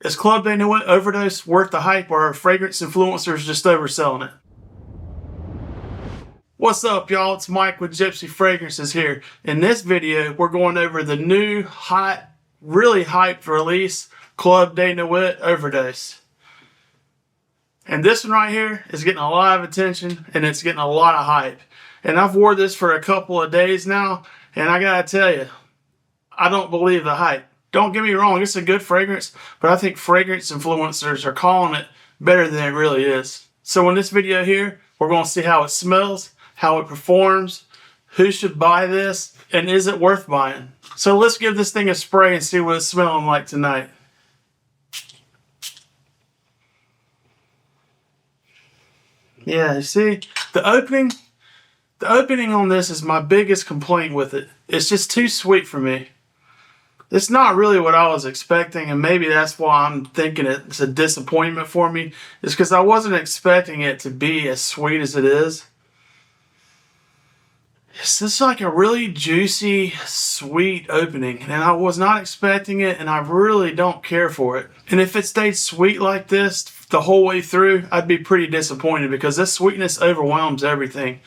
Is Club de Nuit Overdose worth the hype, or are fragrance influencers just overselling it? What's up, y'all? It's Mike with Gypsy Fragrances here. In this video, we're going over the new, hot, really hyped release, Club de Nuit Overdose. And this one right here is getting a lot of attention, and it's getting a lot of hype. And I've wore this for a couple of days now, and I gotta tell you, I don't believe the hype. Don't get me wrong, it's a good fragrance, but I think fragrance influencers are calling it better than it really is. So in this video here, we're going to see how it smells, how it performs, who should buy this, and is it worth buying? So let's give this thing a spray and see what it's smelling like tonight. Yeah, you see, the opening on this is my biggest complaint with it. It's just too sweet for me. It's not really what I was expecting, and maybe that's why I'm thinking it's a disappointment for me, is because I wasn't expecting it to be as sweet as it is. It's just like a really juicy, sweet opening, and I was not expecting it, and I really don't care for it. And if it stayed sweet like this the whole way through, I'd be pretty disappointed, because this sweetness overwhelms everything.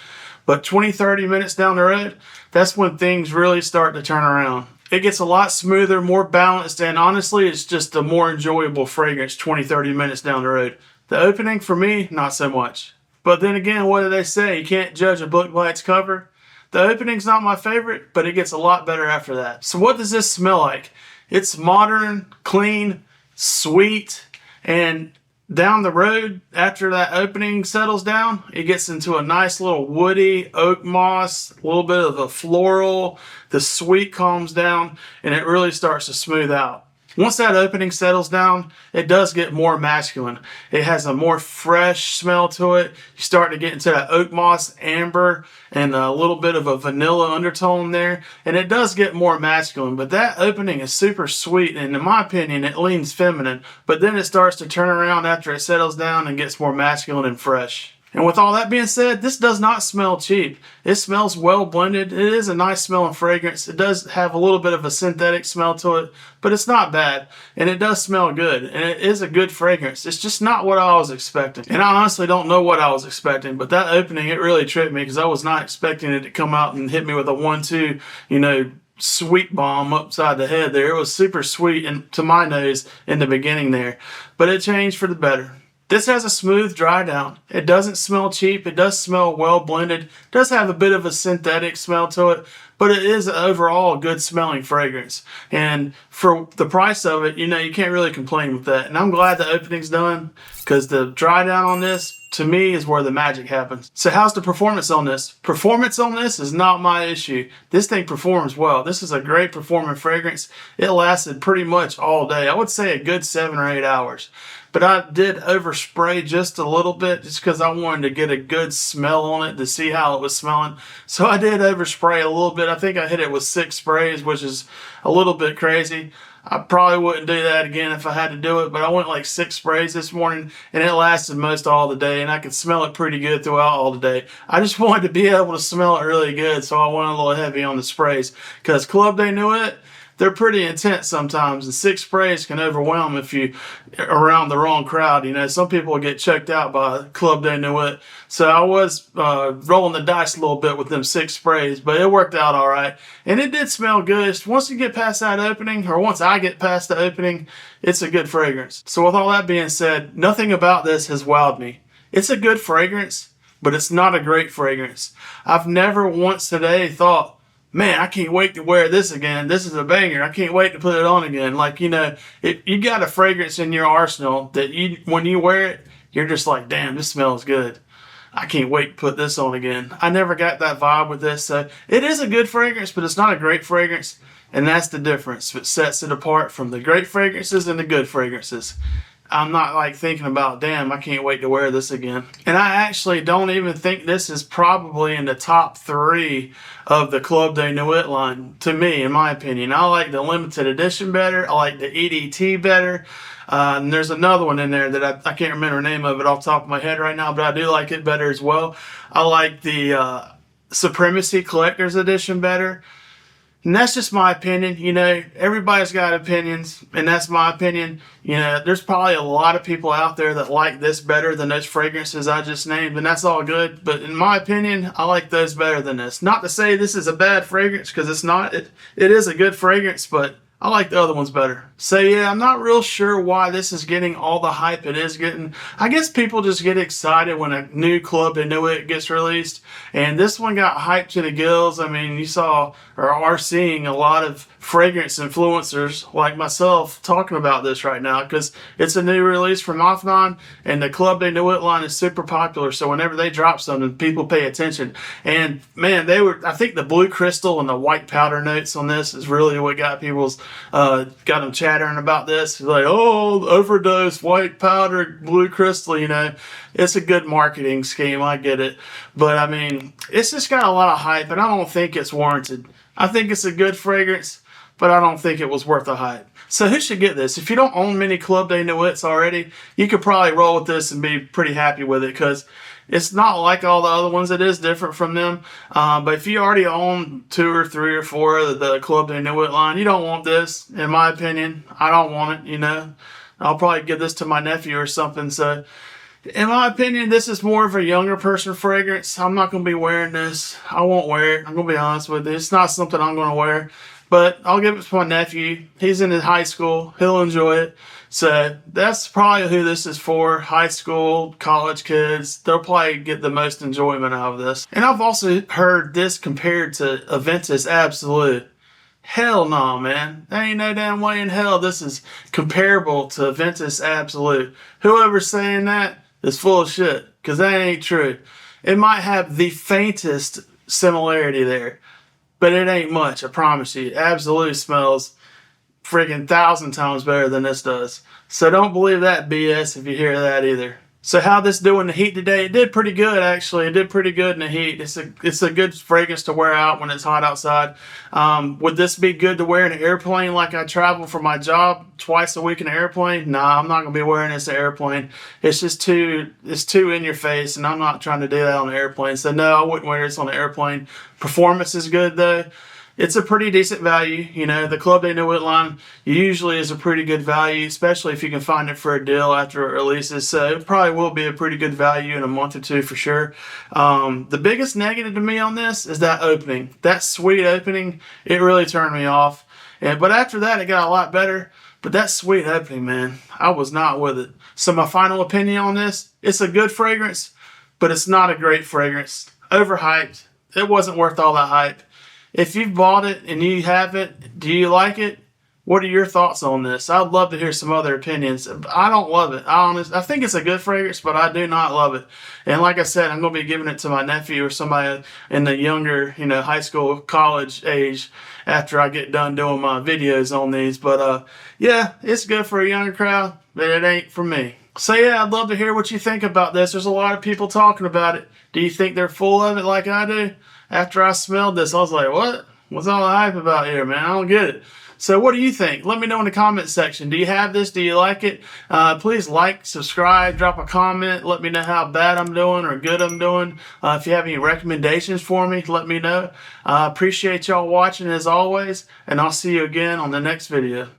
But 20-30 minutes down the road, that's when things really start to turn around. It gets a lot smoother, more balanced, and honestly, it's just a more enjoyable fragrance 20-30 minutes down the road. The opening, for me, not so much. But then again, what do they say? You can't judge a book by its cover. The opening's not my favorite, but it gets a lot better after that. So what does this smell like? It's modern, clean, sweet, and down the road, after that opening settles down, it gets into a nice little woody, oak moss, a little bit of a floral. The sweet calms down, and it really starts to smooth out. Once that opening settles down, it does get more masculine. It has a more fresh smell to it. You start to get into that oak moss, amber, and a little bit of a vanilla undertone there. And it does get more masculine, but that opening is super sweet, and in my opinion, it leans feminine. But then it starts to turn around after it settles down and gets more masculine and fresh. And with all that being said, this does not smell cheap. It smells well blended. It is a nice smelling fragrance. It does have a little bit of a synthetic smell to it, but it's not bad. And it does smell good. And it is a good fragrance. It's just not what I was expecting. And I honestly don't know what I was expecting, but that opening, it really tripped me, because I was not expecting it to come out and hit me with a 1-2, sweet bomb upside the head there. It was super sweet and to my nose in the beginning there, but it changed for the better. This has a smooth dry down. It doesn't smell cheap. It does smell well blended. It does have a bit of a synthetic smell to it, but it is overall a good smelling fragrance. And for the price of it, you can't really complain with that. And I'm glad the opening's done, because the dry down on this, to me, is where the magic happens. So how's the performance on this? Performance on this is not my issue. This thing performs well. This is a great performing fragrance. It lasted pretty much all day. I would say a good 7 or 8 hours. But I did overspray just a little bit, just because I wanted to get a good smell on it to see how it was smelling. So I did overspray a little bit. I think I hit it with 6 sprays, which is a little bit crazy. I probably wouldn't do that again if I had to do it, but I went like 6 sprays this morning, and it lasted most all the day, and I could smell it pretty good throughout all the day. I just wanted to be able to smell it really good, so I went a little heavy on the sprays, because Club de Nuit, they're pretty intense sometimes, and 6 sprays can overwhelm if you around the wrong crowd. Some people get checked out by Club de Nuit. So I was rolling the dice a little bit with them 6 sprays, but it worked out all right. And it did smell good. Once you get past that opening, or once I get past the opening, it's a good fragrance. So with all that being said, nothing about this has wowed me. It's a good fragrance, but it's not a great fragrance. I've never once today thought, man, I can't wait to wear this again. This is a banger. I can't wait to put it on again. You got a fragrance in your arsenal that when you wear it, you're just like, damn, this smells good. I can't wait to put this on again. I never got that vibe with this. So it is a good fragrance, but it's not a great fragrance. And that's the difference. It sets it apart from the great fragrances and the good fragrances. I'm not thinking about, damn, I can't wait to wear this again. And I actually don't even think this is probably in the top 3 of the Club de Nuit line, to me, in my opinion. I like the limited edition better. I like the EDT better. And there's another one in there that I can't remember the name of it off the top of my head right now, but I do like it better as well. I like the Supremacy Collector's Edition better. And that's just my opinion. You know, everybody's got opinions, and that's my opinion. You know, there's probably a lot of people out there that like this better than those fragrances I just named, and that's all good. But in my opinion, I like those better than this. Not to say this is a bad fragrance, because it's not. It is a good fragrance, but I like the other ones better. So yeah, I'm not real sure why this is getting all the hype it is getting. I guess people just get excited when a new Club de Nuit gets released. And this one got hyped to the gills. I mean, you saw or are seeing a lot of fragrance influencers like myself talking about this right now, because it's a new release from Armaf, and the Club de Nuit line is super popular. So whenever they drop something, people pay attention. And man, I think the blue crystal and the white powder notes on this is really what got them chattering about this. Like, oh, overdose, white powder, blue crystal, you know. It's a good marketing scheme, I get it. But I mean, it's just got a lot of hype, and I don't think it's warranted. I think it's a good fragrance, but I don't think it was worth the hype. So who should get this? If you don't own many Club de Nuits already, you could probably roll with this and be pretty happy with it, because it's not like all the other ones. It is different from them. But if you already own 2 or 3 or 4 of the Club de Nuit line, you don't want this, in my opinion. I don't want it, you know. I'll probably give this to my nephew or something. So in my opinion, this is more of a younger person fragrance. I'm not going to be wearing this. I won't wear it. I'm going to be honest with you. It's not something I'm going to wear. But I'll give it to my nephew. He's in his high school. He'll enjoy it. So that's probably who this is for. High school, college kids. They'll probably get the most enjoyment out of this. And I've also heard this compared to Aventus Absolute. Hell no, man. There ain't no damn way in hell this is comparable to Aventus Absolute. Whoever's saying that is full of shit, because that ain't true. It might have the faintest similarity there, but it ain't much, I promise you. Absolute smells friggin' 1,000 times better than this does. So don't believe that BS if you hear that either. So how'd this do in the heat today? It did pretty good, actually. It did pretty good in the heat. It's a good fragrance to wear out when it's hot outside. Would this be good to wear in an airplane like I travel for my job twice a week in an airplane? Nah, I'm not going to be wearing this in an airplane. It's just it's too in your face, and I'm not trying to do that on an airplane. So no, I wouldn't wear this on an airplane. Performance is good, though. It's a pretty decent value. You know, the Club de Nuit line usually is a pretty good value, especially if you can find it for a deal after it releases. So it probably will be a pretty good value in a month or two for sure. The biggest negative to me on this is that opening. That sweet opening, it really turned me off. But after that, it got a lot better. But that sweet opening, man, I was not with it. So my final opinion on this, it's a good fragrance, but it's not a great fragrance. Overhyped. It wasn't worth all that hype. If you've bought it and you have it, do you like it? What are your thoughts on this? I'd love to hear some other opinions. I don't love it. I think it's a good fragrance, but I do not love it. And like I said, I'm going to be giving it to my nephew or somebody in the younger, you know, high school, college age after I get done doing my videos on these. But yeah, it's good for a younger crowd, but it ain't for me. So yeah, I'd love to hear what you think about this. There's a lot of people talking about it. Do you think they're full of it like I do? After I smelled this, I was like, what? What's all the hype about here, man? I don't get it. So what do you think? Let me know in the comment section. Do you have this? Do you like it? Please like, subscribe, drop a comment. Let me know how bad I'm doing or good I'm doing. If you have any recommendations for me, let me know. I appreciate y'all watching as always, and I'll see you again on the next video.